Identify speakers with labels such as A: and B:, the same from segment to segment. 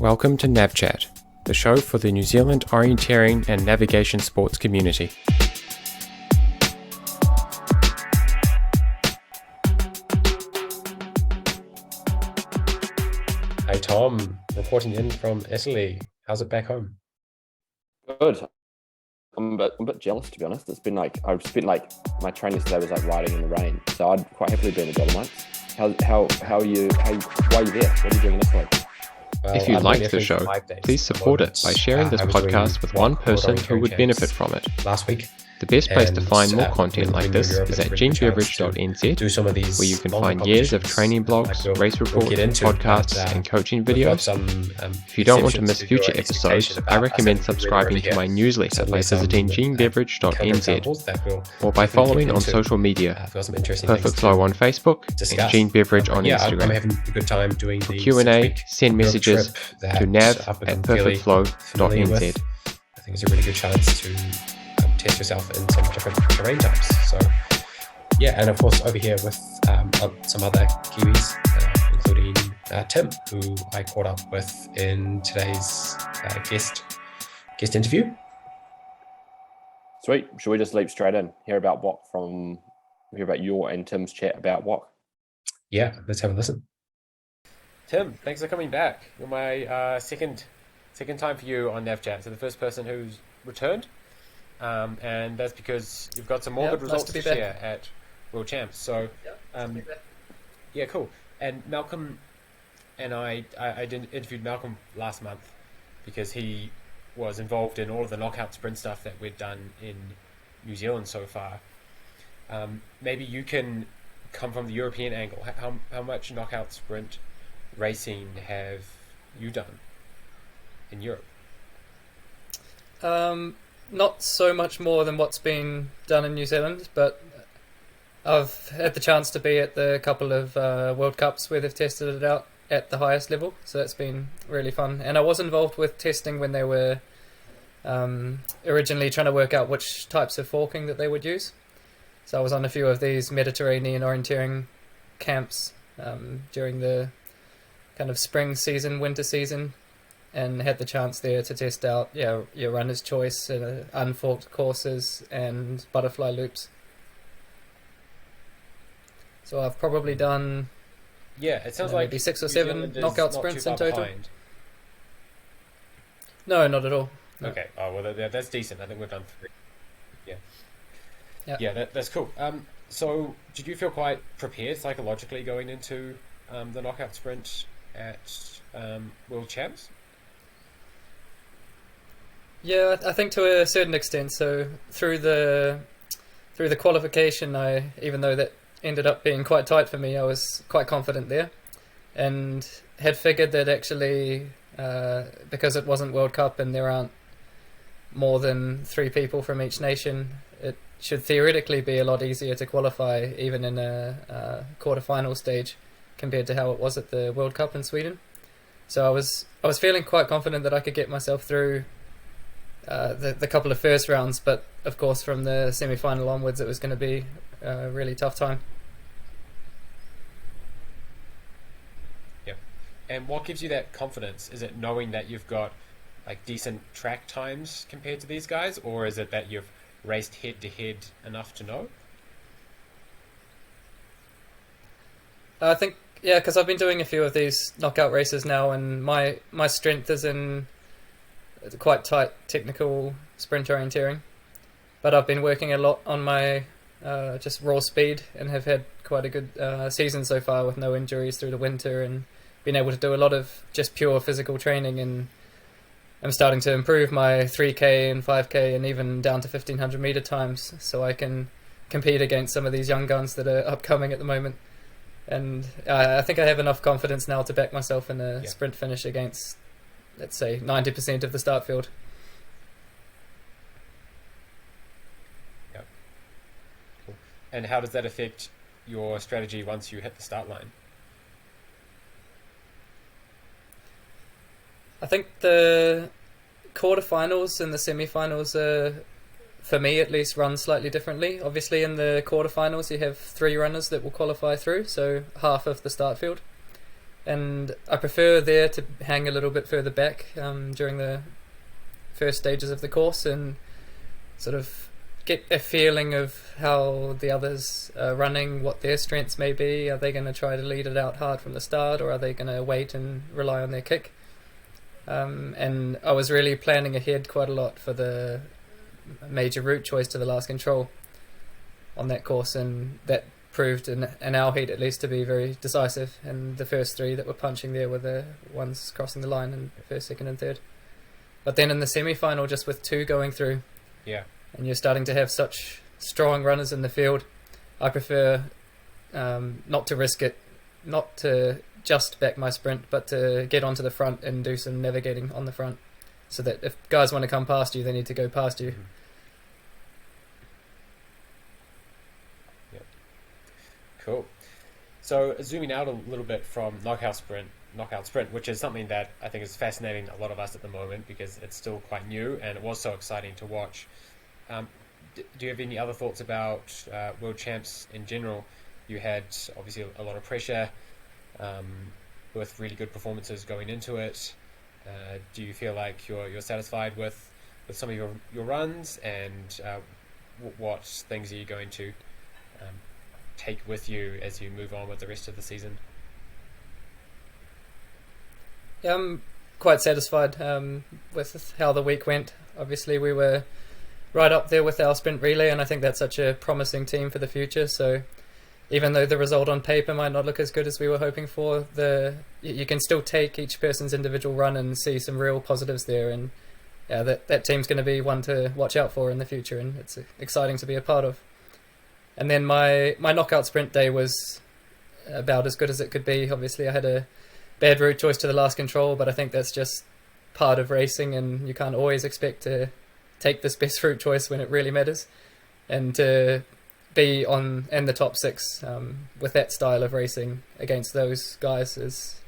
A: Welcome to Nav Chat, the show for the New Zealand orienteering and navigation sports community. Hey Tom, reporting in from Italy. How's it back home?
B: Good. I'm a bit jealous, to be honest. It's been like I've spent my training today was like riding in the rain, so I'd quite happily be in the Dolomites. How are you? Why are you there? What are you doing in Italy?
A: Well, if you like the show, please support it by sharing this podcast with one person who would benefit from it.
C: Last week.
A: The best place to find more content like this is at gbeverage.nz, where you can find years of training blogs, race reports, podcasts, and coaching videos. If you don't want to miss future episodes, I recommend subscribing to my newsletter by visiting gbeverage.nz or by following on social media, Perfect Flow on Facebook and Gene Beverage on Instagram.
C: I'm having a good time doing
A: For Q&A, send messages to nav@perfectflow.nz.
C: I think it's a really good chance to test yourself in some different terrain types. So yeah, and of course over here with some other Kiwis, including Tim, who I caught up with in today's guest interview.
B: Sweet. Should we just leap straight in? Hear about your and Tim's chat about WOC?
C: Yeah, let's have a listen.
A: Tim, thanks for coming back. You're my second time for you on Nav Chat. So the first person who's returned. And that's because you've got some more good results to share at World Champs. So, yeah, cool. And Malcolm and I interviewed Malcolm last month because he was involved in all of the knockout sprint stuff that we'd done in New Zealand so far. Maybe you can come from the European angle. How much knockout sprint racing have you done in Europe?
D: Not so much more than what's been done in New Zealand, but I've had the chance to be at the couple of World Cups where they've tested it out at the highest level, so that's been really fun. And I was involved with testing when they were originally trying to work out which types of forking that they would use. So I was on a few of these Mediterranean orienteering camps during the kind of spring season, winter season, and had the chance there to test out your runner's choice, unforked courses and butterfly loops. So I've probably done
A: it sounds like
D: maybe 6 or 7 knockout sprints in total.
A: Behind.
D: No, not at all. No.
A: Okay, well that's decent. I think we've done 3. Yeah, that's cool. So did you feel quite prepared psychologically going into the knockout sprint at World Champs?
D: Yeah, I think to a certain extent. So through the qualification, even though that ended up being quite tight for me, I was quite confident there, and had figured that actually because it wasn't World Cup and there aren't more than 3 people from each nation, it should theoretically be a lot easier to qualify even in a quarterfinal stage compared to how it was at the World Cup in Sweden. So I was feeling quite confident that I could get myself through the couple of first rounds, but of course from the semi-final onwards it was going to be a really tough time.
A: Yeah. And what gives you that confidence? Is it knowing that you've got like decent track times compared to these guys, or is it that you've raced head to head enough to know?
D: I think because I've been doing a few of these knockout races now, and my strength is in quite tight technical sprint orienteering, but I've been working a lot on my just raw speed and have had quite a good season so far with no injuries through the winter, and been able to do a lot of just pure physical training, and I'm starting to improve my 3k and 5k and even down to 1500 meter times, so I can compete against some of these young guns that are upcoming at the moment. And I think I have enough confidence now to back myself in a sprint finish against, let's say, 90% of the start field.
A: Yeah. Cool. And how does that affect your strategy once you hit the start line?
D: I think the quarterfinals and the semi-finals are, for me at least, run slightly differently. Obviously in the quarterfinals you have 3 runners that will qualify through, so half of the start field. and I prefer there to hang a little bit further back during the first stages of the course and sort of get a feeling of how the others are running, what their strengths may be. Are they going to try to lead it out hard from the start, or are they going to wait and rely on their kick? And I was really planning ahead quite a lot for the major route choice to the last control on that course, and that proved in our heat at least to be very decisive, and the first three that were punching there were the ones crossing the line in first, second and third. But then in the semi-final, just with two going through,
A: Yeah.
D: and you're starting to have such strong runners in the field, I prefer not to risk it, not to just back my sprint, but to get onto the front and do some navigating on the front, so that if guys want to come past you, they need to go past you.
A: Yep. Cool. So zooming out a little bit from knockout sprint, which is something that I think is fascinating a lot of us at the moment because it's still quite new and it was so exciting to watch. Do you have any other thoughts about World Champs in general? You had obviously a lot of pressure with really good performances going into it. Do you feel like you're satisfied with some of your runs, and what things are you going to take with you as you move on with the rest of the season?
D: Yeah, I'm quite satisfied with how the week went. Obviously, we were right up there with our sprint relay, and I think that's such a promising team for the future. So even though the result on paper might not look as good as we were hoping for, you can still take each person's individual run and see some real positives there. And yeah, that team's going to be one to watch out for in the future, and it's exciting to be a part of. And then my knockout sprint day was about as good as it could be. Obviously, I had a bad route choice to the last control, but I think that's just part of racing, and you can't always expect to take this best route choice when it really matters. And to be in the top six with that style of racing against those guys is,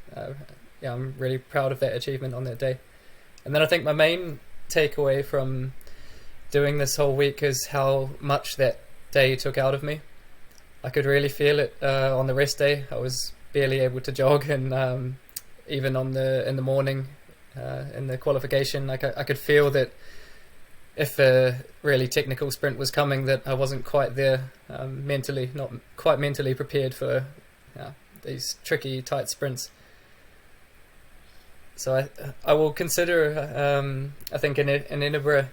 D: I'm really proud of that achievement on that day. And then I think my main takeaway from doing this whole week is how much that day took out of me. I could really feel it on the rest day. I was barely able to jog, and even in the morning in the qualification, I could feel that if a really technical sprint was coming, that I wasn't quite there mentally, not quite mentally prepared for these tricky, tight sprints. So I will consider, I think in Edinburgh,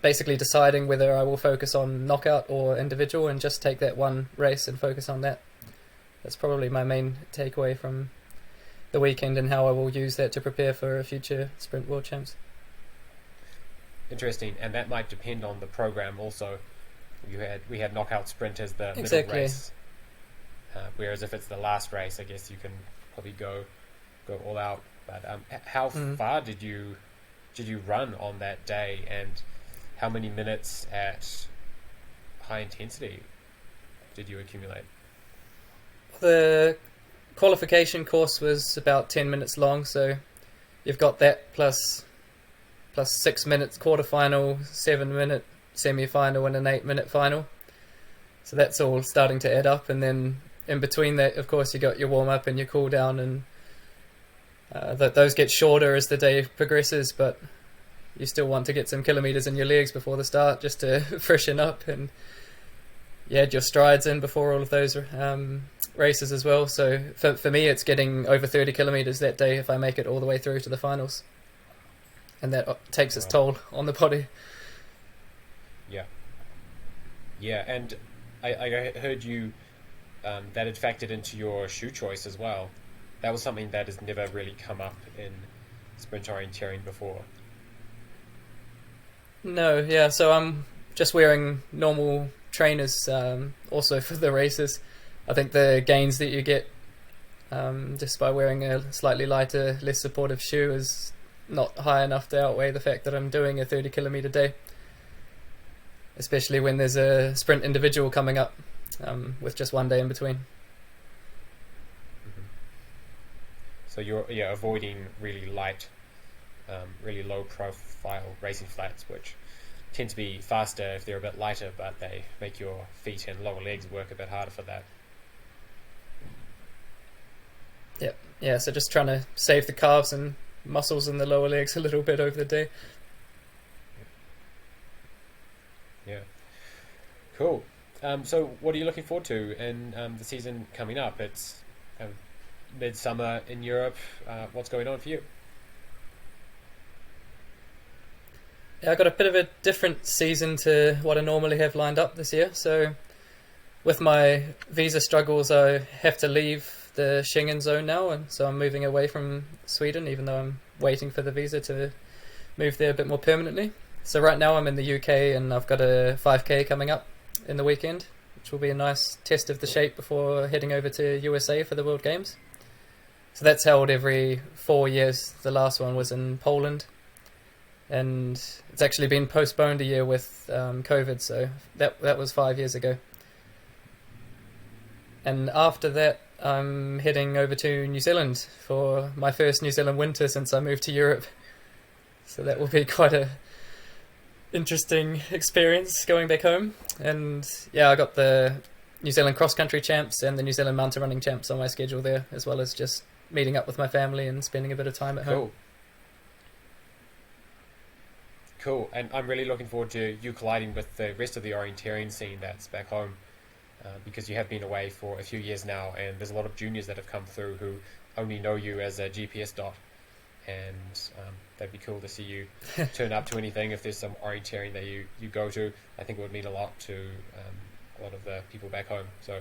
D: basically deciding whether I will focus on knockout or individual and just take that one race and focus on that. That's probably my main takeaway from the weekend, and how I will use that to prepare for a future Sprint World Champs.
A: Interesting, and that might depend on the program also. We had knockout sprint as the
D: Exactly.
A: middle race, whereas if it's the last race, I guess you can probably go all out. But how far did you run on that day, and how many minutes at high intensity did you accumulate?
D: The qualification course was about 10 minutes long, so you've got that plus 6 minutes quarterfinal, 7-minute semi-final, and an 8-minute final. So that's all starting to add up, and then in between that, of course, you got your warm-up and your cool-down, and those get shorter as the day progresses, but you still want to get some kilometres in your legs before the start just to freshen up, and you add your strides in before all of those races as well. So for me, it's getting over 30 kilometres that day if I make it all the way through to the finals, and that takes its toll on the body.
A: Yeah, and I heard you that had factored into your shoe choice as well. That was something that has never really come up in sprint orienteering before.
D: No, yeah, so I'm just wearing normal trainers also for the races. I think the gains that you get just by wearing a slightly lighter, less supportive shoe is not high enough to outweigh the fact that I'm doing a 30 kilometre day, especially when there's a sprint individual coming up with just one day in between.
A: So you're avoiding really light, really low profile racing flats, which tend to be faster if they're a bit lighter, but they make your feet and lower legs work a bit harder for that.
D: Yep. yeah, so just trying to save the calves and muscles in the lower legs a little bit over the day.
A: Yeah. Cool. So what are you looking forward to in the season coming up? It's midsummer in Europe. What's going on for you?
D: Yeah, I got a bit of a different season to what I normally have lined up this year. So with my visa struggles, I have to leave the Schengen zone now, and so I'm moving away from Sweden, even though I'm waiting for the visa to move there a bit more permanently. So right now I'm in the UK, and I've got a 5K coming up in the weekend, which will be a nice test of the shape before heading over to USA for the World Games. So that's held every 4 years. The last one was in Poland, and it's actually been postponed a year with COVID, so that was 5 years ago. And after that, I'm heading over to New Zealand for my first New Zealand winter since I moved to Europe. So that will be quite a interesting experience going back home. And yeah, I got the New Zealand cross country champs and the New Zealand mountain running champs on my schedule there, as well as just meeting up with my family and spending a bit of time at home.
A: Cool. And I'm really looking forward to you colliding with the rest of the orienteering scene that's back home, because you have been away for a few years now, and there's a lot of juniors that have come through who only know you as a GPS dot, and that'd be cool to see you turn up to anything. If there's some orienteering that you go to, I think it would mean a lot to a lot of the people back home. So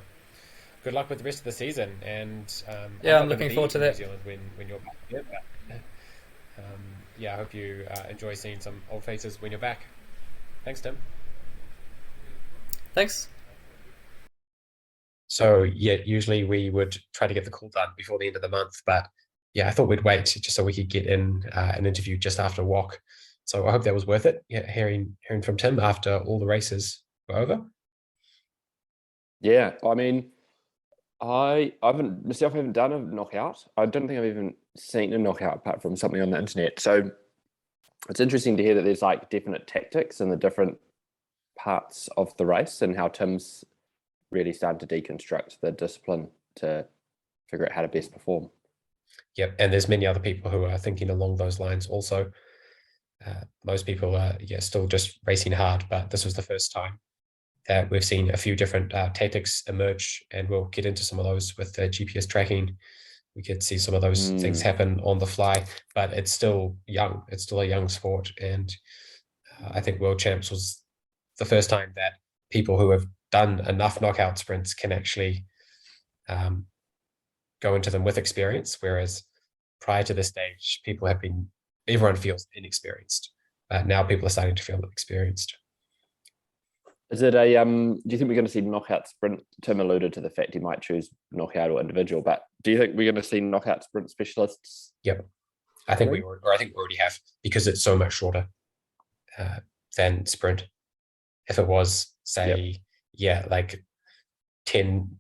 A: good luck with the rest of the season, and
D: yeah, I'm looking forward to that.
A: New Zealand when you're back. Yeah, but, yeah, I hope you enjoy seeing some old faces when you're back. Thanks, Tim.
D: Thanks.
C: So yeah, usually we would try to get the call done before the end of the month, but yeah, I thought we'd wait just so we could get in an interview just after WOC. So I hope that was worth it. Yeah, hearing from Tim after all the races were over.
B: Yeah, I mean, I haven't done a knockout. I don't think I've even seen a knockout apart from something on the internet. So it's interesting to hear that there's like definite tactics in the different parts of the race, and how Tim's really started to deconstruct the discipline to figure out how to best perform.
C: Yep, and there's many other people who are thinking along those lines also. Most people are still just racing hard, but this was the first time that we've seen a few different tactics emerge, and we'll get into some of those with the GPS tracking. We could see some of those things happen on the fly, but it's still young. It's still a young sport, and I think World Champs was the first time that people who have done enough knockout sprints can actually go into them with experience, whereas prior to this stage, everyone feels inexperienced. Now people are starting to feel experienced.
B: Is it do you think we're going to see knockout sprint? Tim alluded to the fact he might choose knockout or individual, but do you think we're going to see knockout sprint specialists?
C: Yep. I think we already have, because it's so much shorter than sprint. If it was, say, like 10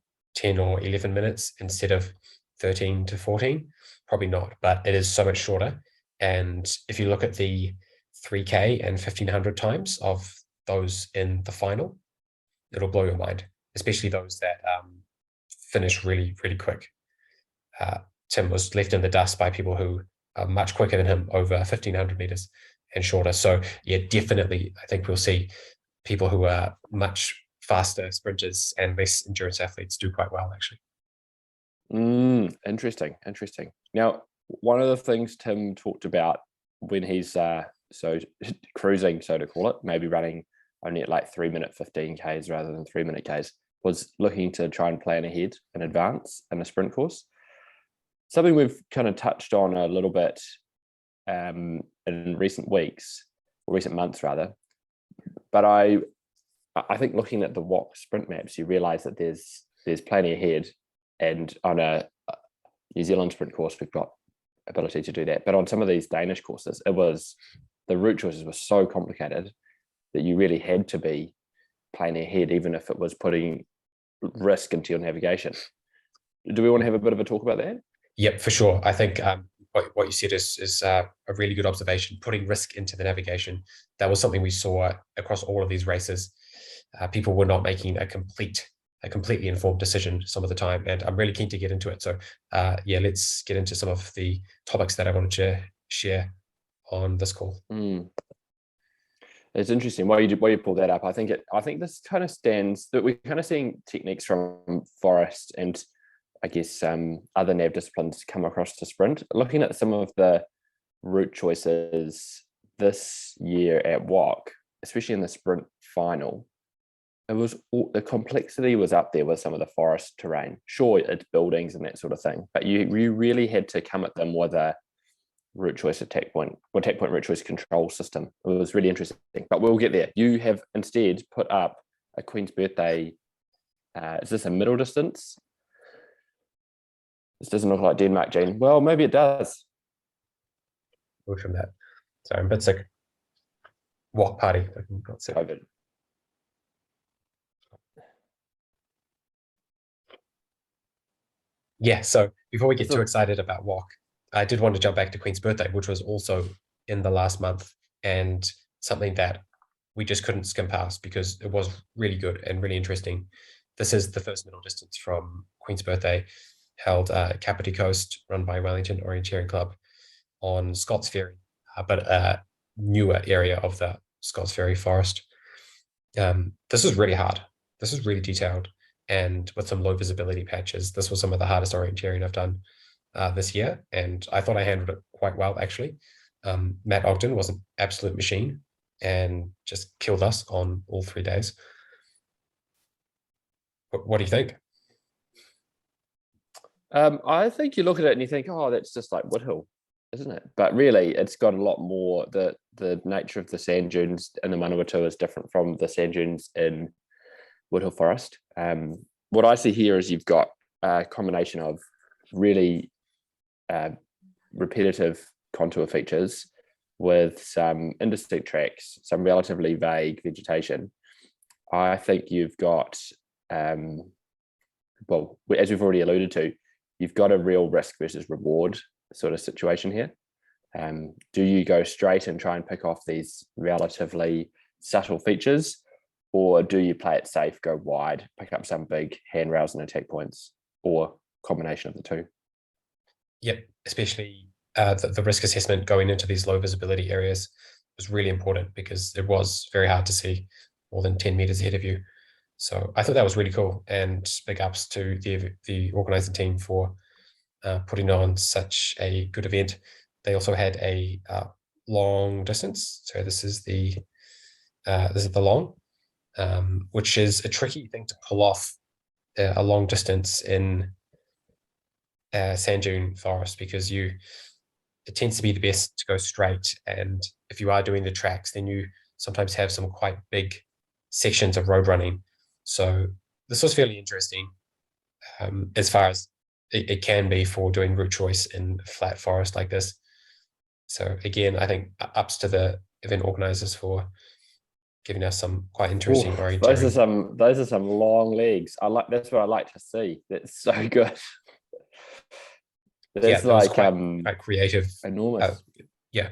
C: or 11 minutes instead of 13 to 14, probably not, but it is so much shorter. And if you look at the 3K and 1500 times of those in the final, it'll blow your mind, especially those that finish really, really quick. Tim was left in the dust by people who are much quicker than him over 1500 meters and shorter. So yeah, definitely, I think we'll see people who are much faster sprinters and less endurance athletes do quite well, actually.
B: Interesting. Now, one of the things Tim talked about when he's so cruising, so to call it, maybe running only at like 3-minute 15Ks rather than 3-minute Ks, was looking to try and plan ahead in advance in a sprint course. Something we've kind of touched on a little bit in recent weeks, or recent months rather. But I think looking at the WOC sprint maps, you realize that there's plenty ahead, and on a New Zealand sprint course, we've got ability to do that. But on some of these Danish courses, the route choices were so complicated that you really had to be planning ahead, even if it was putting risk into your navigation. Do we want to have a bit of a talk about that?
C: Yep, for sure. I think what you said is a really good observation, putting risk into the navigation. That was something we saw across all of these races. People were not making a complete a completely informed decision some of the time, and I'm really keen to get into it. So yeah, let's get into some of the topics that I wanted to share on this call.
B: It's interesting why you pull that up. I think this kind of stands that we're kind of seeing techniques from Forest and I guess other nav disciplines come across to sprint. Looking at some of the route choices this year at WOC, especially in the sprint final, the complexity was up there with some of the forest terrain. Sure, it's buildings and that sort of thing, but you really had to come at them with a route choice attack point route choice control system. It was really interesting, but we'll get there. You have instead put up a Queen's Birthday. Is this a middle distance? This doesn't look like Denmark, Gene. Well, maybe it does.
C: Away from that. Sorry, I'm a bit sick. WOC party. I got sick.
B: COVID.
C: Yeah, so before we get too excited about WOC, I did want to jump back to Queen's Birthday, which was also in the last month, and something that we just couldn't skim past because it was really good and really interesting. This is the first middle distance from Queen's Birthday, held at Kapiti Coast, run by Wellington Orienteering Club on Scott's Ferry, but a newer area of the Scott's Ferry forest. This was really hard. This was really detailed, and with some low visibility patches. This was some of the hardest orienteering I've done this year, and I thought I handled it quite well, actually. Matt Ogden was an absolute machine and just killed us on all 3 days. What do you think?
B: I think you look at it and you think, oh, that's just like Woodhill, isn't it? But really, it's got a lot more. The nature of the sand dunes in the Manawatu is different from the sand dunes in Woodhill Forest. What I see here is you've got a combination of really repetitive contour features with some indistinct tracks, some relatively vague vegetation. I think you've got, well, as we've already alluded to, you've got a real risk versus reward sort of situation here. Do you go straight and try and pick off these relatively subtle features, or do you play it safe, go wide, pick up some big handrails and attack points, or combination of the two?
C: Yep, especially the risk assessment going into these low visibility areas was really important because it was very hard to see more than 10 meters ahead of you. So I thought that was really cool, and big ups to the organizing team for putting on such a good event. They also had a long distance. So this is the long, which is a tricky thing to pull off a long distance in sand dune forest, because it tends to be the best to go straight, and if you are doing the tracks, then you sometimes have some quite big sections of road running. So this was fairly interesting as far as it can be for doing route choice in flat forest like this. So again, I think ups to the event organizers for giving us some quite interesting orienteering.
B: Those are some long legs. That's what I like to see. That's so good. That's like
C: quite creative.
B: Enormous.
C: Yeah,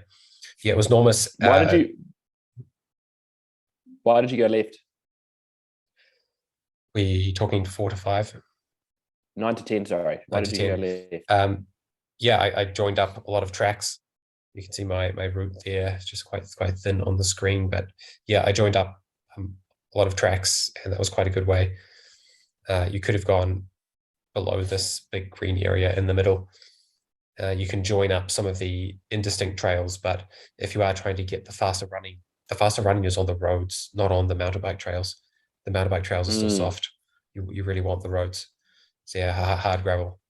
C: it was enormous.
B: Why did you go left?
C: We talking 4 to 5?
B: 9 to 10, sorry. Why did you go left?
C: Yeah, I joined up a lot of tracks. You can see my route there. It's just quite thin on the screen, but yeah, I joined up a lot of tracks, and that was quite a good way. You could have gone below this big green area in the middle. You can join up some of the indistinct trails, but if you are trying to get the faster running is on the roads, not on the mountain bike trails. The mountain bike trails are still soft. You really want the roads. So yeah, hard gravel.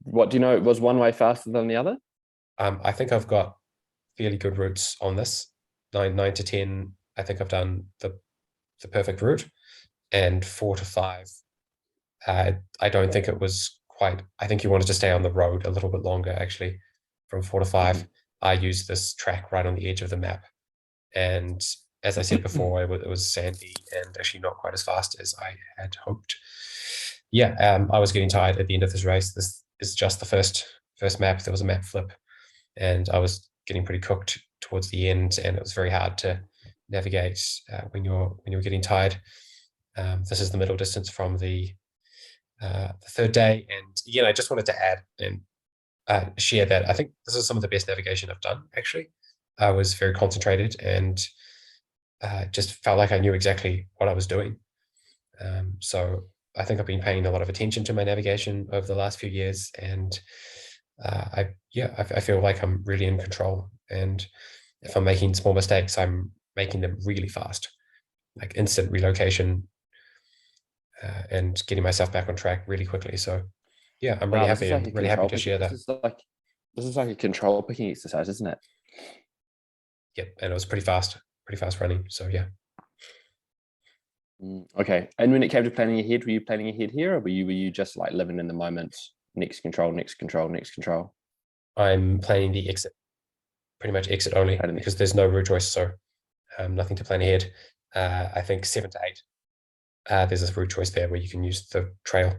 B: What do you know? Was one way faster than the other?
C: I think I've got fairly good routes on this. 9 to 10, I think I've done the perfect route, and 4 to 5, I don't think it was quite. I think you wanted to stay on the road a little bit longer, actually. From 4 to 5, I used this track right on the edge of the map, and as I said before, it was sandy and actually not quite as fast as I had hoped. Yeah, I was getting tired at the end of this race. This is just the first map. There was a map flip, and I was getting pretty cooked towards the end, and it was very hard to navigate when you're getting tired. This is the middle distance from the third day. And again, I just wanted to add and share that I think this is some of the best navigation I've done, actually. I was very concentrated and just felt like I knew exactly what I was doing. So I think I've been paying a lot of attention to my navigation over the last few years, and I feel like I'm really in control. And if I'm making small mistakes, I'm making them really fast, like instant relocation, and getting myself back on track really quickly. So yeah, I'm really
B: Wow, this
C: happy
B: is like
C: and
B: a
C: really happy
B: control
C: to
B: pick.
C: share that.
B: This is like a control picking exercise, isn't it?
C: Yep, and it was pretty fast running. So yeah.
B: Okay. And when it came to planning ahead, were you planning ahead here, or were you just like living in the moment? Next control, next control, next control.
C: I'm planning the exit, pretty much exit only, because there's no route choice, so nothing to plan ahead. I think 7 to 8. There's a route choice there where you can use the trail.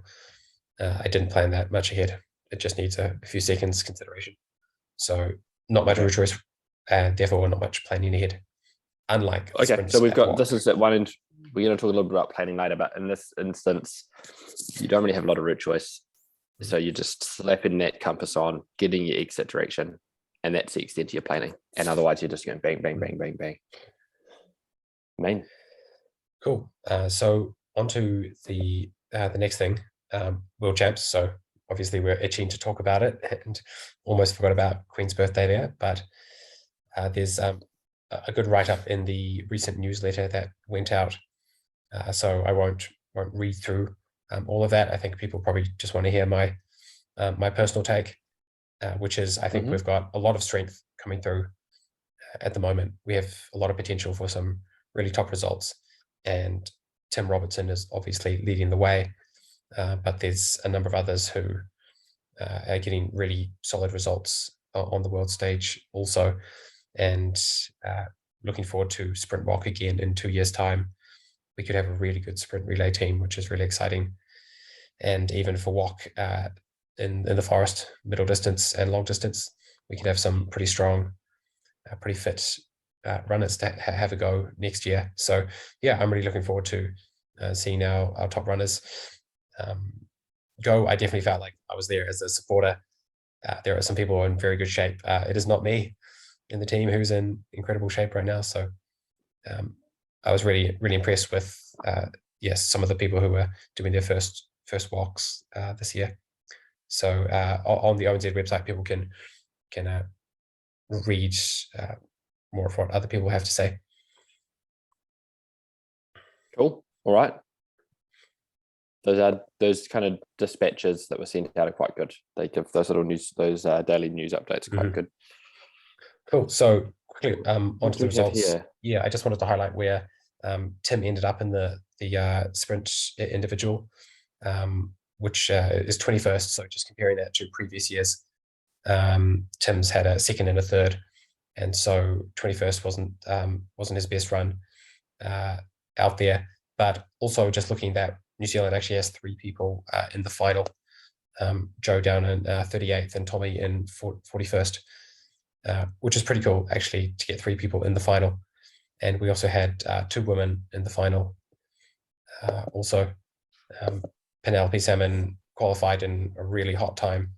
C: I didn't plan that much ahead. It just needs a few seconds consideration. So not much route choice, and therefore not much planning ahead. Unlike
B: so we've got
C: WOC.
B: this is at one end. We're going to talk a little bit about planning later, but in this instance, you don't really have a lot of route choice. So you're just slapping that compass on, getting your exit direction, and that's the extent of your planning. And otherwise, you're just going bang, bang, bang, bang, bang. Main.
C: Cool. So on to the next thing, World Champs. So obviously we're itching to talk about it, and almost forgot about Queen's birthday there. But there's a good write-up in the recent newsletter that went out. So I won't read through all of that. I think people probably just want to hear my my personal take, which is I think we've got a lot of strength coming through at the moment. We have a lot of potential for some really top results, and Tim Robertson is obviously leading the way, but there's a number of others who are getting really solid results on the world stage also, and looking forward to Sprint WOC again in 2 years' time. We could have a really good sprint relay team, which is really exciting. And even for WOC in the forest, middle distance and long distance, we could have some pretty strong, pretty fit runners to have a go next year. So yeah, I'm really looking forward to seeing our top runners go. I definitely felt like I was there as a supporter. There are some people in very good shape. It is not me in the team who's in incredible shape right now. So I was really impressed with some of the people who were doing their first WOCs this year. So on the ONZ website, people can read more of what other people have to say.
B: Cool. All right. Those kind of dispatches that were sent out are quite good. They give those little news, those daily news updates are quite good.
C: Cool. So quickly onto the results.
B: Here?
C: Yeah, I just wanted to highlight where Tim ended up in the sprint individual, which is 21st. So just comparing that to previous years, Tim's had a second and a third, and so 21st wasn't his best run out there. But also just looking that New Zealand actually has 3 people in the final, Joe down in 38th and Tommy in 41st, which is pretty cool actually to get 3 people in the final. And we also had 2 women in the final. Also, Penelope Salmon qualified in a really hot time,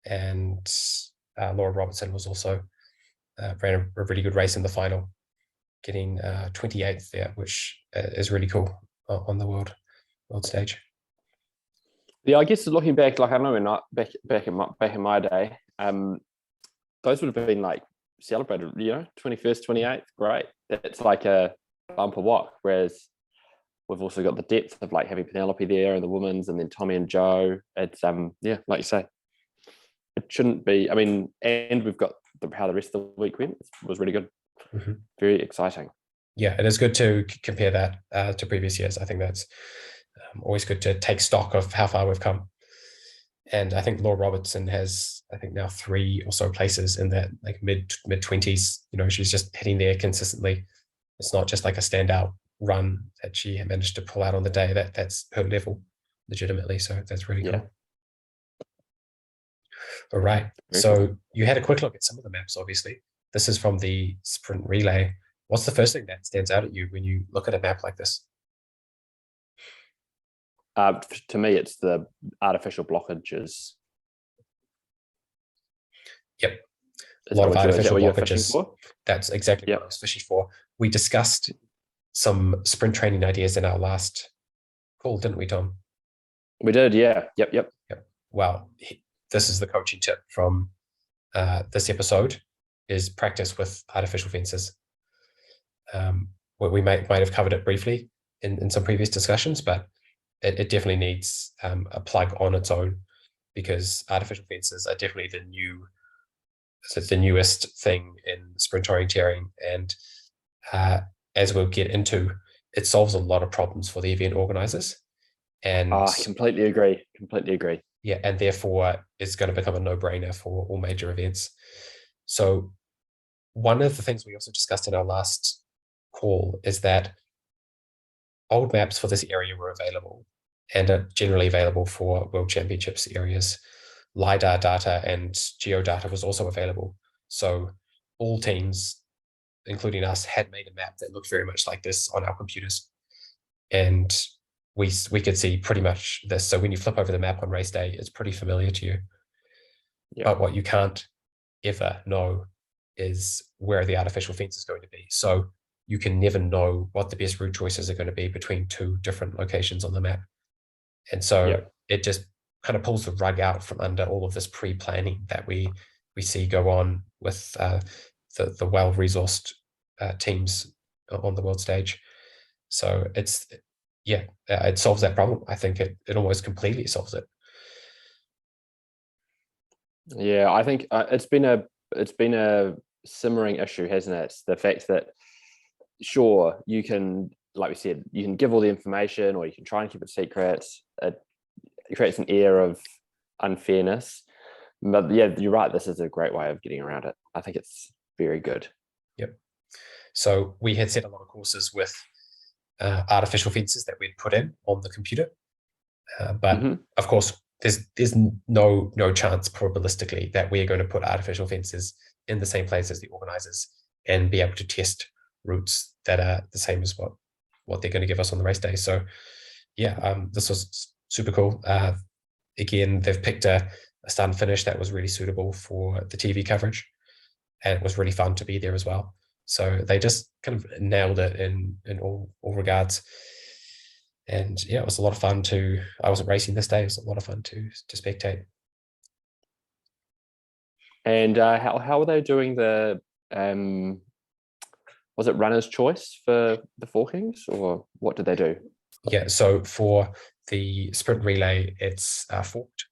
C: and Laura Robertson was also ran a really good race in the final, getting 28th there, which is really cool on the world stage.
B: Yeah, I guess looking back, like I know we're not back in my day, those would have been like celebrated, 21st, 28th, great. That's like a bumper walk. Whereas we've also got the depth of like having Penelope there and the women's, and then Tommy and Joe. It's like you say, it shouldn't be. I mean, and we've got how the rest of the week went. It was really good, very exciting.
C: Yeah, it is good to compare that to previous years. I think that's always good to take stock of how far we've come. And I think Laura Robertson has, I think now 3 or so places in that like mid 20s. She's just hitting there consistently. It's not just like a standout run that she managed to pull out on the day. That's her level, legitimately. So that's really cool. All right. So you had a quick look at some of the maps, obviously. This is from the sprint relay. What's the first thing that stands out at you when you look at a map like this?
B: To me, it's the artificial blockages.
C: Yep. A
B: Is
C: lot
B: that
C: of
B: what
C: artificial
B: you're fishing
C: blockages.
B: for?
C: That's exactly
B: Yep.
C: what I was fishing for. We discussed some sprint training ideas in our last call, didn't we, Tom?
B: We did, yeah. Yep.
C: Well, this is the coaching tip from this episode: is practice with artificial fences. We might have covered it briefly in some previous discussions, but it definitely needs a plug on its own, because artificial fences are definitely the newest thing in sprint orienteering, and as we'll get into, it solves a lot of problems for the event organizers. And
B: completely agree.
C: Yeah, and therefore it's going to become a no-brainer for all major events. So one of the things we also discussed in our last call is that old maps for this area were available and are generally available for World Championships areas. LiDAR data and geodata was also available. So all teams, including us, had made a map that looked very much like this on our computers. And we could see pretty much this. So when you flip over the map on race day, it's pretty familiar to you.
B: Yeah.
C: But what you can't ever know is where the artificial fence is going to be. So you can never know what the best route choices are going to be between two different locations on the map. And so it just kind of pulls the rug out from under all of this pre-planning that we see go on with the well-resourced teams on the world stage. So it solves that problem. I think it almost completely solves it.
B: Yeah, I think it's been a simmering issue, hasn't it? The fact that, sure, you can, like we said, you can give all the information, or you can try and keep it secret. It creates an air of unfairness. But yeah, you're right. This is a great way of getting around it. I think it's very good.
C: Yep. So we had set a lot of courses with artificial fences that we'd put in on the computer, but of course, there's no chance probabilistically that we're going to put artificial fences in the same place as the organizers and be able to test routes that are the same as what they're going to give us on the race day. So yeah, this was super cool. Again, they've picked a start and finish that was really suitable for the TV coverage, and it was really fun to be there as well. So they just kind of nailed it in all regards. And yeah, it was a lot of fun I wasn't racing this day. It was a lot of fun to spectate.
B: And how are they doing the was it runner's choice for the forkings, or what did they do?
C: Yeah, so for the sprint relay, it's forked,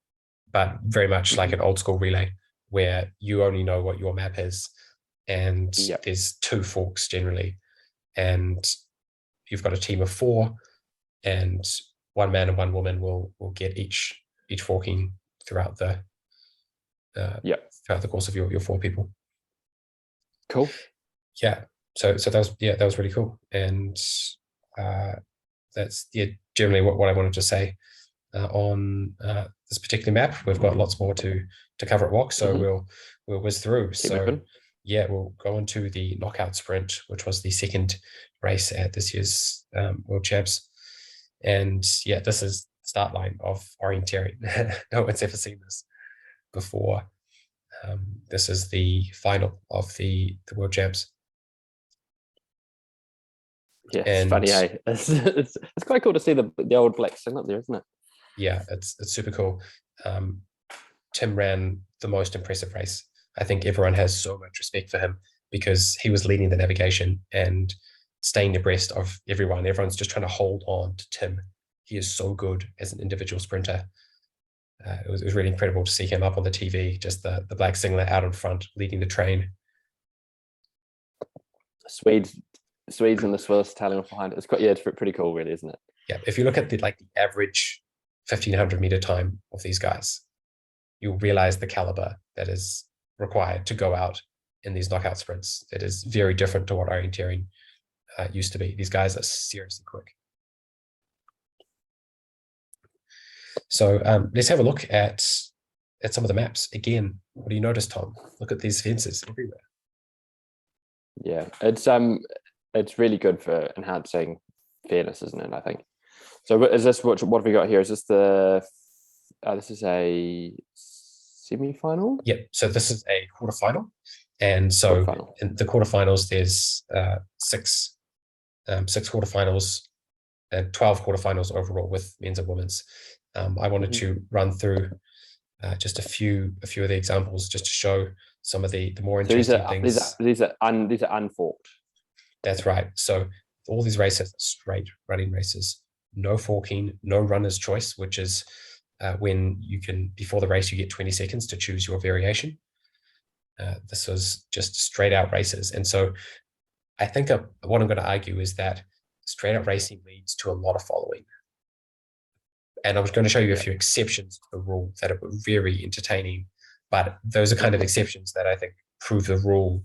C: but very much like an old school relay where you only know what your map is, and there's two forks generally, and you've got a team of 4, and one man and one woman will get each forking throughout the throughout the course of your 4 people.
B: Cool.
C: Yeah. So that was really cool, and that's generally what I wanted to say on this particular map. We've got lots more to cover at WOC, so we'll whiz through. We'll go into the knockout sprint, which was the second race at this year's World Champs. And yeah, this is the start line of orienteering. No one's ever seen this before. This is the final of the World Champs.
B: Yeah, it's funny, eh? It's quite cool to see the old black singlet there, isn't it?
C: Yeah, it's super cool. Tim ran the most impressive race. I think everyone has so much respect for him because he was leading the navigation and staying abreast of everyone. Everyone's just trying to hold on to Tim. He is so good as an individual sprinter. It was really incredible to see him up on the TV, just the black singlet out in front, leading the train.
B: Swedes and the Swiss tailing off behind. It's pretty cool, really, isn't it?
C: Yeah, if you look at the average 1500 meter time of these guys, you'll realize the caliber that is required to go out in these knockout sprints. It is very different to what orienteering used to be. These guys are seriously quick. So let's have a look at some of the maps. Again, what do you notice, Tom? Look at these fences everywhere.
B: Yeah, it's really good for enhancing fairness, isn't it? I think So is this what have we got here? Is this the this is a semi-final?
C: Yep. So this is a quarterfinal, and so in the quarterfinals, there's six quarterfinals and 12 quarterfinals overall with men's and women's. I wanted to run through just a few of the examples just to show some of the more interesting things.
B: These are unforked.
C: That's right. So all these races are straight running races, no forking, no runner's choice, which is when you can, before the race, you get 20 seconds to choose your variation. This was just straight out races. And so I think what I'm going to argue is that straight out racing leads to a lot of following. And I was going to show you a few exceptions to the rule that are very entertaining, but those are kind of exceptions that I think prove the rule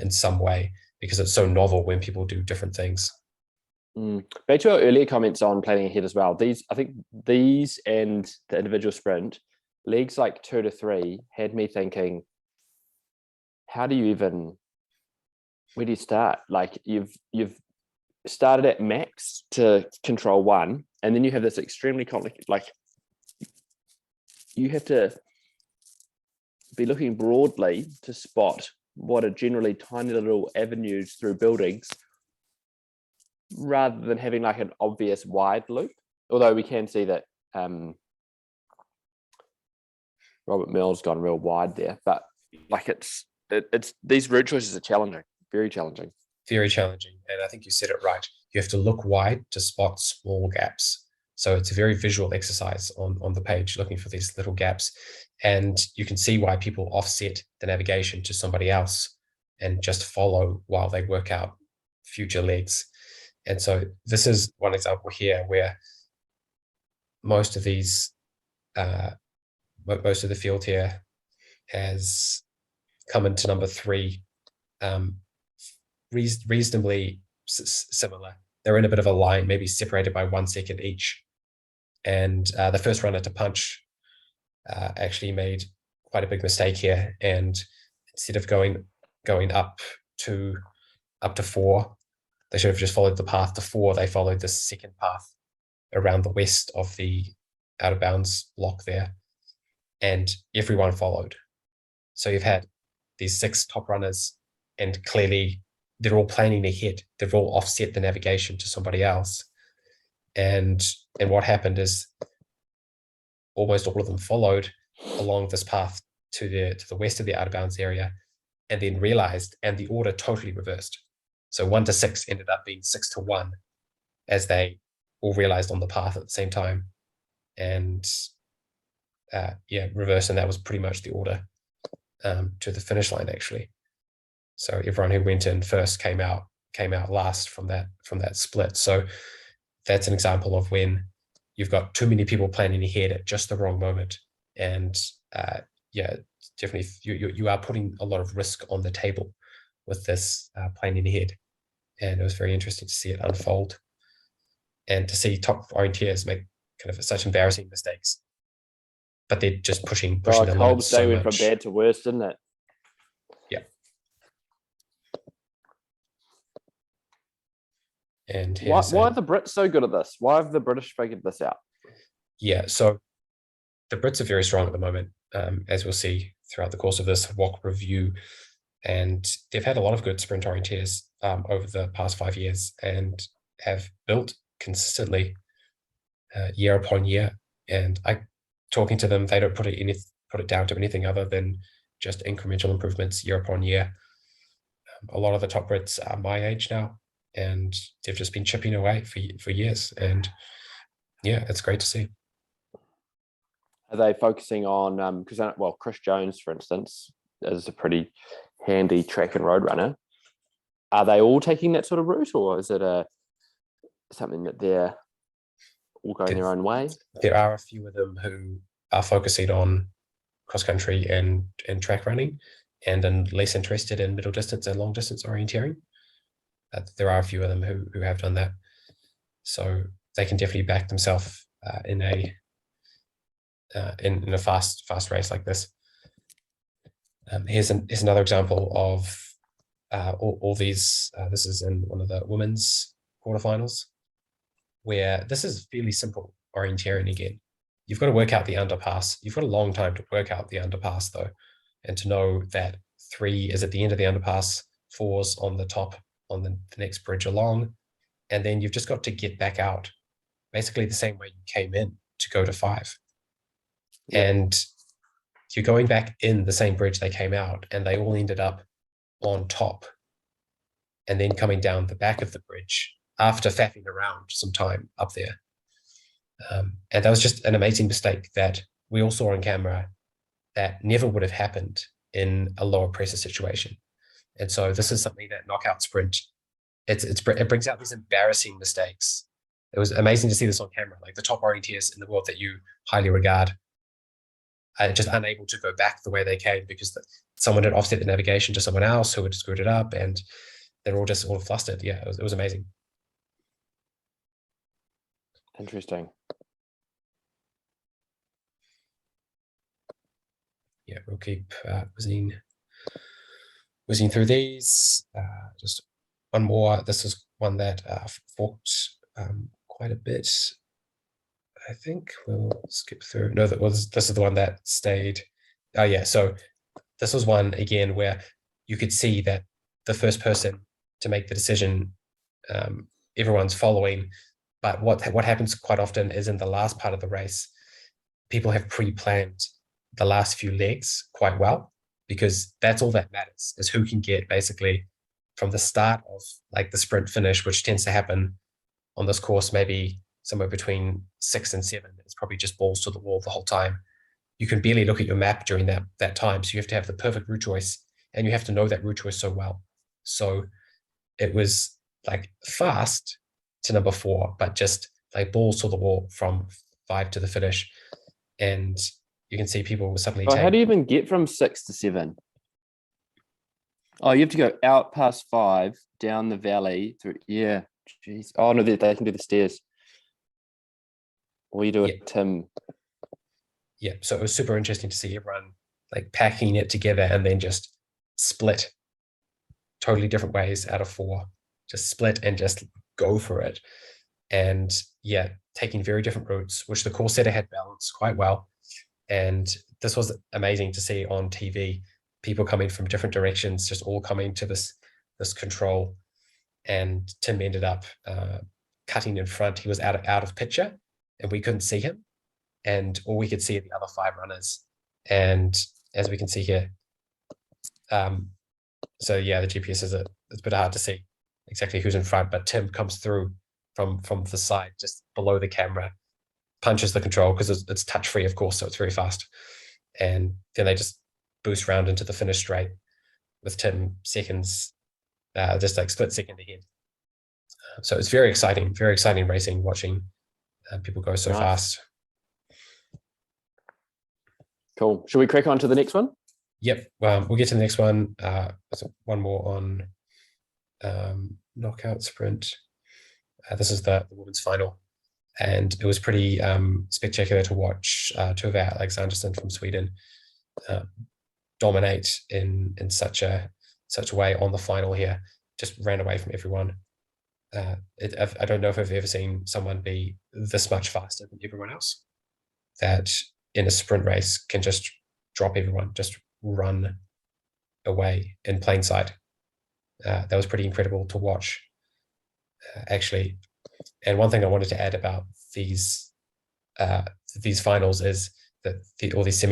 C: in some way, because it's so novel when people do different things.
B: Back to our earlier comments on planning ahead as well. I think these and the individual sprint, leagues like 2 to 3 had me thinking, where do you start? Like you've started at max to control one, and then you have this extremely complicated, like you have to be looking broadly to spot what are generally tiny little avenues through buildings, rather than having like an obvious wide loop. Although we can see that Robert Mill's gone real wide there, but like it's these route choices are challenging, very challenging.
C: Very challenging. And I think you said it right. You have to look wide to spot small gaps. So it's a very visual exercise on the page, looking for these little gaps. And you can see why people offset the navigation to somebody else and just follow while they work out future legs. And so this is one example here where most of the field here has come into number 3, reasonably similar. They're in a bit of a line, maybe separated by 1 second each. And the first runner to punch actually made quite a big mistake here. And instead of going up to 4, they should have just followed the path to 4. They followed the second path around the west of the out of bounds block there, and everyone followed. So you've had these 6 top runners, and clearly they're all planning ahead. They've all offset the navigation to somebody else. And what happened is almost all of them followed along this path to the west of the out of bounds area, and then realized, and the order totally reversed. So 1 to 6 ended up being 6 to 1, as they all realized on the path at the same time. And reverse, and that was pretty much the order to the finish line, actually. So everyone who went in first came out last from that split. So that's an example of when you've got too many people planning ahead at just the wrong moment. And definitely you are putting a lot of risk on the table with this planning ahead. And it was very interesting to see it unfold and to see top orienteers make kind of such embarrassing mistakes. But they're just pushing the line so much.
B: Went from bad to worse, didn't it?
C: Yeah. And
B: why are the Brits so good at this? Why have the British figured this out?
C: Yeah, so the Brits are very strong at the moment, as we'll see throughout the course of this WOC review. And they've had a lot of good sprint orienteers over the past 5 years, and have built consistently year upon year. And talking to them, they don't put it down to anything other than just incremental improvements year upon year. A lot of the top Brits are my age now, and they've just been chipping away for years. And yeah, it's great to see.
B: Are they focusing on because Chris Jones, for instance, is a pretty handy track and road runner. Are they all taking that sort of route, or is it something that they're all going their own way?
C: There are a few of them who are focusing on cross country and track running, and are less interested in middle distance and long distance orienteering. There are a few of them who have done that, so they can definitely back themselves in a fast race like this. Here's another example of all these. This is in one of the women's quarterfinals. where this is fairly simple orienteering again. You've got to work out the underpass. You've got a long time to work out the underpass though, and to know that 3 is at the end of the underpass, 4's on the top on the next bridge along, and then you've just got to get back out basically the same way you came in to go to 5.
B: Yep.
C: And you're going back in the same bridge they came out, and they all ended up on top and then coming down the back of the bridge after faffing around some time up there. And that was just an amazing mistake that we all saw on camera that never would have happened in a lower pressure situation. And so this is something that Knockout Sprint, it brings out these embarrassing mistakes. It was amazing to see this on camera, like the top orienteers in the world that you highly regard are just unable to go back the way they came because someone had offset the navigation to someone else who had screwed it up, and they're all just all flustered. Yeah, it was amazing.
B: Interesting.
C: Yeah, we'll keep whizzing through these. Just one more. This is one that forked quite a bit. I think we'll skip through. No, this is the one that stayed. Oh yeah, so this was one again where you could see that the first person to make the decision, everyone's following. But what happens quite often is in the last part of the race, people have pre-planned the last few legs quite well, because that's all that matters, is who can get basically from the start of like the sprint finish, which tends to happen on this course, maybe somewhere between 6 and 7. It's probably just balls to the wall the whole time. You can barely look at your map during that time. So you have to have the perfect route choice, and you have to know that route choice so well. So it was like fast to number 4, but just like balls to the wall from 5 to the finish. And you can see people will suddenly
B: How do you even get from 6 to 7? Oh, you have to go out past 5, down the valley through. Yeah, jeez. Oh no, they can do the stairs. Or you do it, Tim.
C: Yeah, so it was super interesting to see everyone like packing it together and then just split totally different ways out of 4. Just split and just go for it. And yeah, taking very different routes, which the course setter had balanced quite well. And this was amazing to see on TV, people coming from different directions, just all coming to this control. And Tim ended up cutting in front. He was out of picture, and we couldn't see him. And all we could see are the other 5 runners. And as we can see here, so yeah, the GPS it's a bit hard to see exactly who's in front, but Tim comes through from the side, just below the camera, punches the control because it's touch free, of course, so it's very fast. And then they just boost round into the finish straight with Tim seconds, just like split second ahead. So it's very exciting racing, watching people go so fast.
B: Cool. Should we crack on to the next one?
C: Yep. We'll get to the next one. One more on knockout sprint. This is the women's final. And it was pretty spectacular to watch Tuva Alexandersson from Sweden dominate in such a way on the final here. Just ran away from everyone. I don't know if I've ever seen someone be this much faster than everyone else, that in a sprint race can just drop everyone, just run away in plain sight. That was pretty incredible to watch, actually. And one thing I wanted to add about these finals is that all these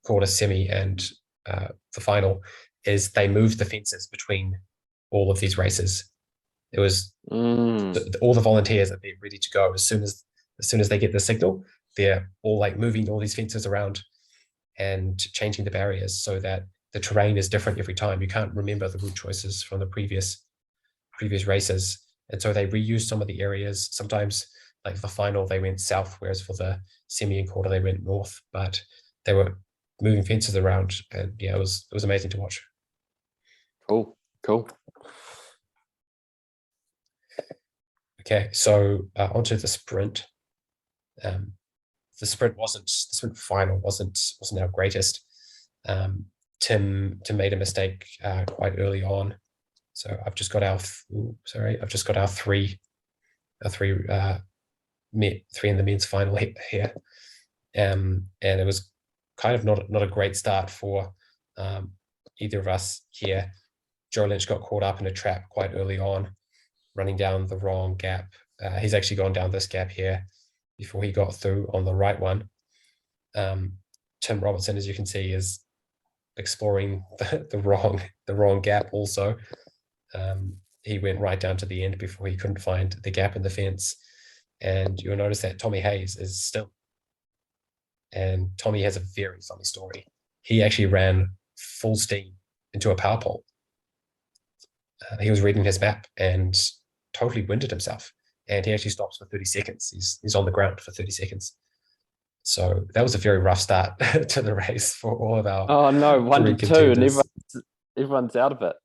C: quarter semi and the final is they moved the fences between all of these races. It was all the volunteers that they're ready to go as soon as they get the signal. They're all like moving all these fences around and changing the barriers so that the terrain is different every time. You can't remember the route choices from the previous races. And so they reused some of the areas. Sometimes, like the final, they went south, whereas for the semi and quarter, they went north. But they were moving fences around, and yeah, it was amazing to watch.
B: Cool.
C: Okay, so onto the sprint. The sprint final wasn't our greatest. Tim made a mistake quite early on. So I've just got our 3 three in the men's final here, and it was kind of not a great start for either of us here. Joe Lynch got caught up in a trap quite early on, running down the wrong gap. He's actually gone down this gap here before he got through on the right one. Tim Robertson, as you can see, is exploring the wrong gap also. He went right down to the end before he couldn't find the gap in the fence. And you'll notice that Tommy Hayes is still. And Tommy has a very funny story. He actually ran full steam into a power pole. He was reading his map and totally winded himself. And he actually stops for 30 seconds. He's on the ground for 30 seconds. So that was a very rough start to the race for all of our.
B: Oh no, 1 to 2, and everyone's out of it.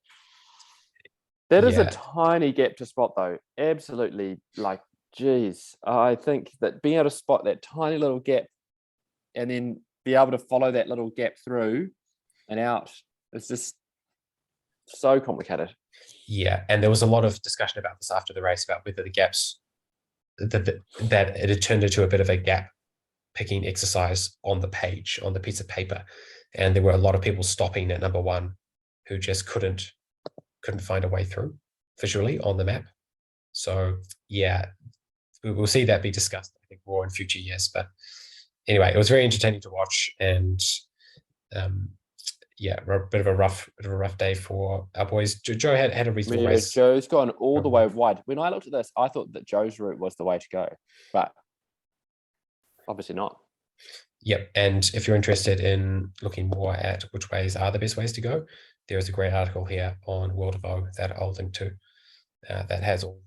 B: That is a tiny gap to spot, though. Absolutely, like, geez. I think that being able to spot that tiny little gap and then be able to follow that little gap through and out is just so complicated.
C: Yeah, and there was a lot of discussion about this after the race about whether the gaps that it had turned into a bit of a gap picking exercise on the page, on the piece of paper, and there were a lot of people stopping at number 1 who just couldn't find a way through visually on the map. So yeah, we'll see that be discussed, I think, more in future years. But anyway, it was very entertaining to watch, and yeah, a bit of a rough day for our boys. Joe had a reasonable race.
B: Joe's gone all the way wide. When I looked at this, I thought that Joe's route was the way to go, but obviously not.
C: Yep, and if you're interested in looking more at which ways are the best ways to go, there is a great article here on World of O that I'll link to that has all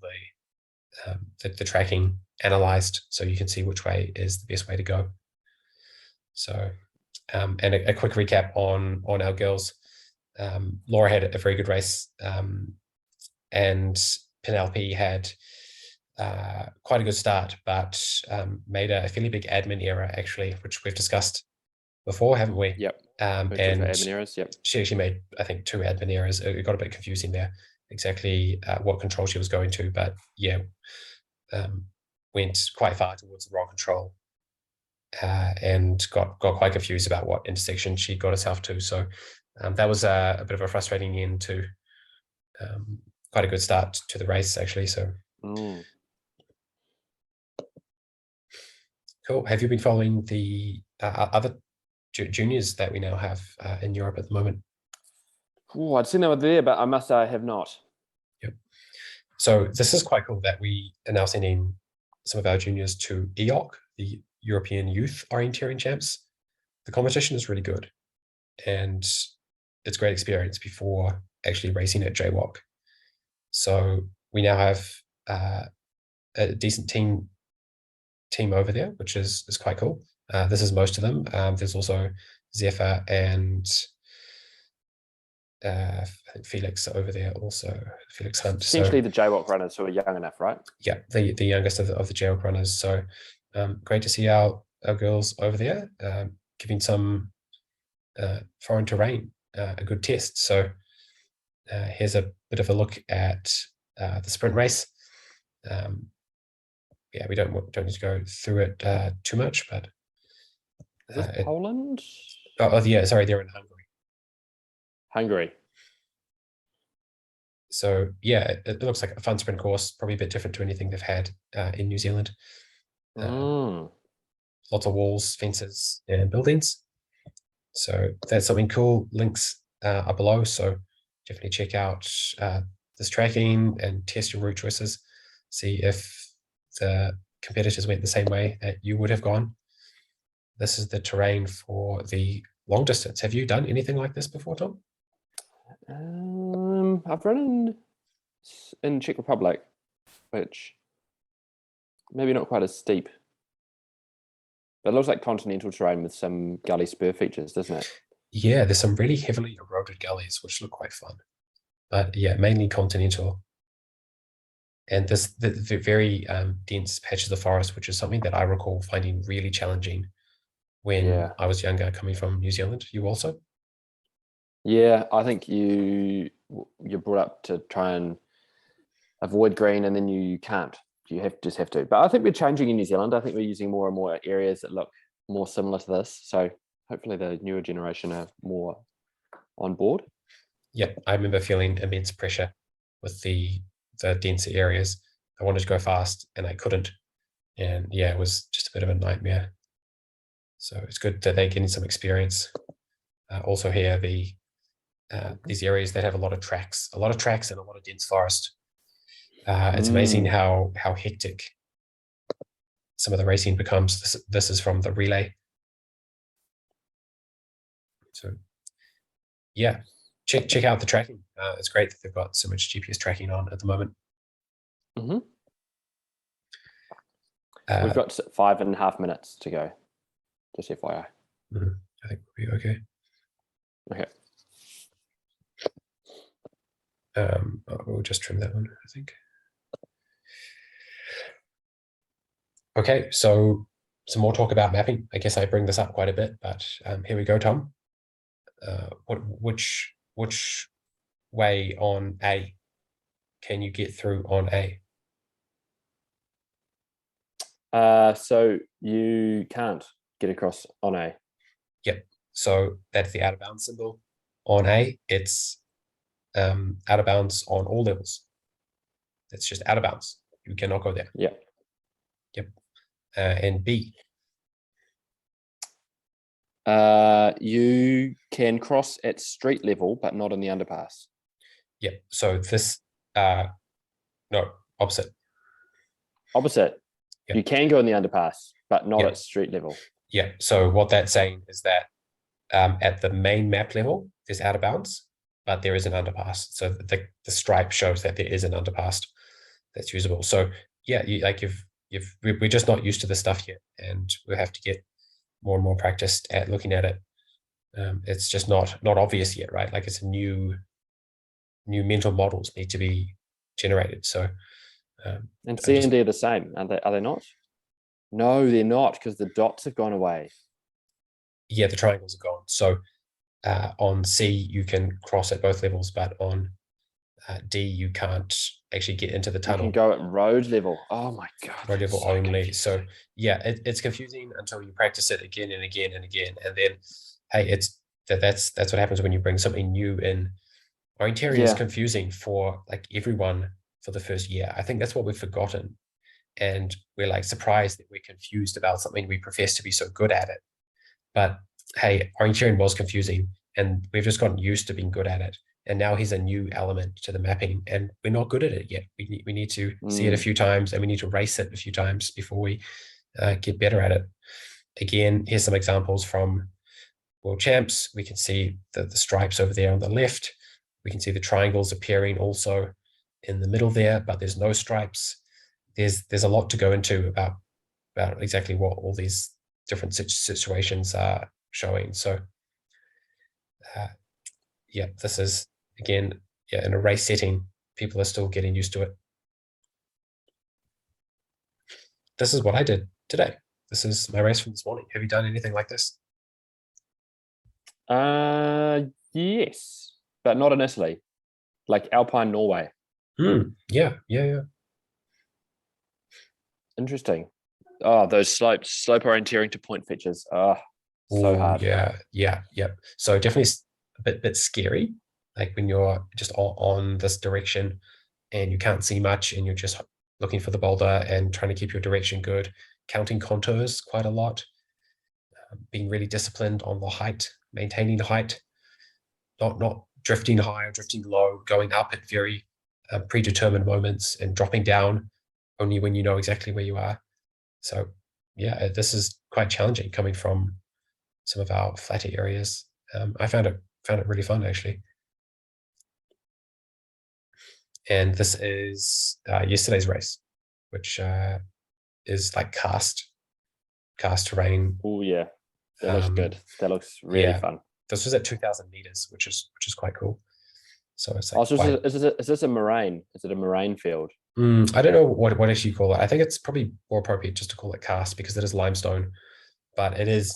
C: the tracking analyzed, so you can see which way is the best way to go. So, and a quick recap on our girls. Laura had a very good race, and Penelope had quite a good start, but made a fairly big admin error, actually, which we've discussed before, haven't we?
B: Yep.
C: And
B: admin errors. Yep.
C: She actually made, I think, 2 admin errors. It got a bit confusing there, exactly what control she was going to, but yeah, went quite far towards the wrong control, and got quite confused about what intersection she got herself to. So that was a bit of a frustrating end to quite a good start to the race, actually. So. Cool. Have you been following the other juniors that we now have in Europe at the moment?
B: Oh, I'd seen they were there, but I must say I have not.
C: Yep. So this is quite cool that we are now sending some of our juniors to EYOC, the European Youth Orienteering Champs. The competition is really good, and it's a great experience before actually racing at WOC. So we now have a decent team over there, which is quite cool. This is most of them. There's also Zephyr and I think Felix over there also, Felix Hunt.
B: Essentially the JWOC runners who are young enough, right?
C: Yeah, the youngest of the JWOC runners. So great to see our girls over there giving some foreign terrain a good test. So here's a bit of a look at the sprint race. Yeah, we don't need to go through it too much, but
B: is this Poland?
C: Oh yeah, sorry, they're in
B: Hungary.
C: So yeah, it looks like a fun sprint course, probably a bit different to anything they've had in New Zealand. Lots of walls, fences, and buildings. So that's something cool. Links are below, so definitely check out this tracking and test your route choices. See if the competitors went the same way that you would have gone. This is the terrain for the long distance. Have you done anything like this before, Tom?
B: I've run in Czech Republic, which maybe not quite as steep, but it looks like continental terrain with some gully spur features, doesn't it?
C: Yeah, there's some really heavily eroded gullies, which look quite fun. But yeah, mainly continental. And the very dense patches of forest, which is something that I recall finding really challenging when I was younger, coming from New Zealand. You also?
B: Yeah, I think you're brought up to try and avoid green, and then you can't. just have to. But I think we're changing in New Zealand. I think we're using more and more areas that look more similar to this. So hopefully the newer generation are more on board.
C: Yeah, I remember feeling immense pressure with the denser areas. I wanted to go fast and I couldn't. And yeah, it was just a bit of a nightmare. So it's good that they're getting some experience. Also here, these areas that have a lot of tracks and a lot of dense forest. It's amazing how hectic some of the racing becomes. This is from the relay. So yeah, check out the tracking. It's great that they've got so much GPS tracking on at the moment.
B: Mm-hmm. We've got 5.5 minutes to go, just FYI.
C: I think we'll be okay.
B: Okay.
C: We'll just trim that one, I think. Okay, so some more talk about mapping. I guess I bring this up quite a bit, but here we go, Tom. Which way on A can you get through on A?
B: So you can't get across on A.
C: Yep. So that's the out of bounds symbol on A. It's out of bounds on all levels. It's just out of bounds. You cannot go there.
B: Yeah.
C: Yep. And B.
B: You can cross at street level, but not in the underpass.
C: Yep. So this, no, opposite.
B: Opposite. Yep. You can go in the underpass, but not at street level.
C: Yeah. So what that's saying is that at the main map level, there's out of bounds, but there is an underpass. So the stripe shows that there is an underpass that's usable. So yeah, we're just not used to this stuff yet, and we'll have to get more and more practiced at looking at it. It's just not obvious yet, right? Like it's a new mental models need to be generated. So
B: and C and D are the same, are they not? No, they're not, because the dots have gone away.
C: Yeah, the triangles are gone. So on C you can cross at both levels, but on D you can't actually get into the tunnel.
B: You can go at road level. Oh my god,
C: road level only. Confusing. So yeah, it's confusing until you practice it again and again and again, and then hey, that's what happens when you bring something new in. Orienteering is confusing for like everyone for the first year. I think that's what we've forgotten, and we're like surprised that we're confused about something we profess to be so good at it. But hey, orienteering was confusing, and we've just gotten used to being good at it. And now here's a new element to the mapping, and we're not good at it yet. We need to see it a few times, and we need to race it a few times before we get better at it. Again, here's some examples from World Champs. We can see the stripes over there on the left. We can see the triangles appearing also in the middle there, but there's no stripes. There's a lot to go into about exactly what all these different situations are showing. So yeah, this is, again, yeah, in a race setting, people are still getting used to it. This is what I did today. This is my race from this morning. Have you done anything like this?
B: Yes, but not in Italy, like Alpine Norway.
C: Yeah.
B: Interesting. Oh, those slope orienteering to point fetches. So hard.
C: Yeah. So definitely a bit scary, like when you're just on this direction and you can't see much and you're just looking for the boulder and trying to keep your direction good, counting contours quite a lot, being really disciplined on the height, maintaining the height, not drifting high or drifting low, going up at very predetermined moments and dropping down only when you know exactly where you are. So yeah, this is quite challenging coming from some of our flatter areas. I found it really fun, actually. And this is yesterday's race, which is like cast terrain.
B: Oh yeah, that looks good. That looks really fun.
C: This was at 2,000 meters, which is quite cool. So it's like
B: is this a moraine? Is it a moraine field?
C: I don't know what actually you call it. I think it's probably more appropriate just to call it cast because it is limestone, but it is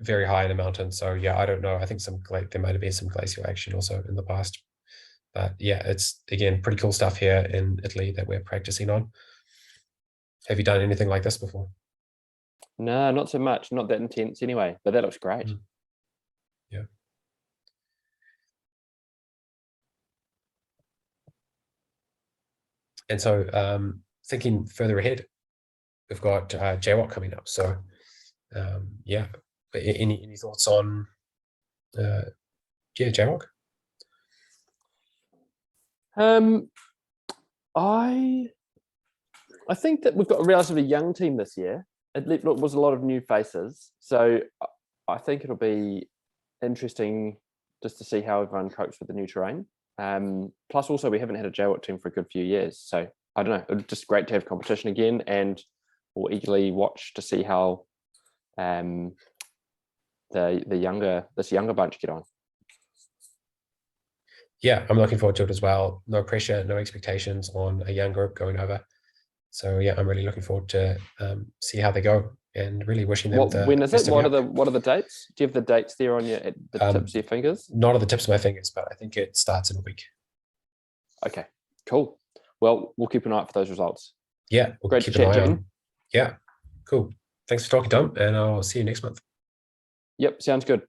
C: very high in the mountain. So yeah, I don't know. I think there might have been some glacial action also in the past. But yeah, it's again pretty cool stuff here in Italy that we're practicing on. Have you done anything like this before?
B: No, not so much. Not that intense anyway, but that looks great.
C: Yeah. And so thinking further ahead, we've got JWOC coming up. So yeah, any thoughts on JWOC?
B: I think that we've got a relatively young team this year. It was a lot of new faces, so I think it'll be interesting just to see how everyone copes with the new terrain. Plus, also we haven't had a JWOC team for a good few years, so I don't know. It's just great to have competition again, and we'll eagerly watch to see how this younger bunch get on.
C: Yeah, I'm looking forward to it as well. No pressure, no expectations on a young group going over. So yeah, I'm really looking forward to see how they go, and really wishing them the
B: when is
C: best
B: it?
C: of
B: What
C: luck.
B: are the dates? Do you have the dates there on the tips of your fingers?
C: Not on the tips of my fingers, but I think it starts in a week.
B: Okay, cool. Well, we'll keep an eye out for those results.
C: Yeah, we'll
B: Great
C: keep
B: to
C: an
B: chat,
C: eye
B: Jane.
C: on. Yeah, cool. Thanks for talking, Tom, and I'll see you next month.
B: Yep, sounds good.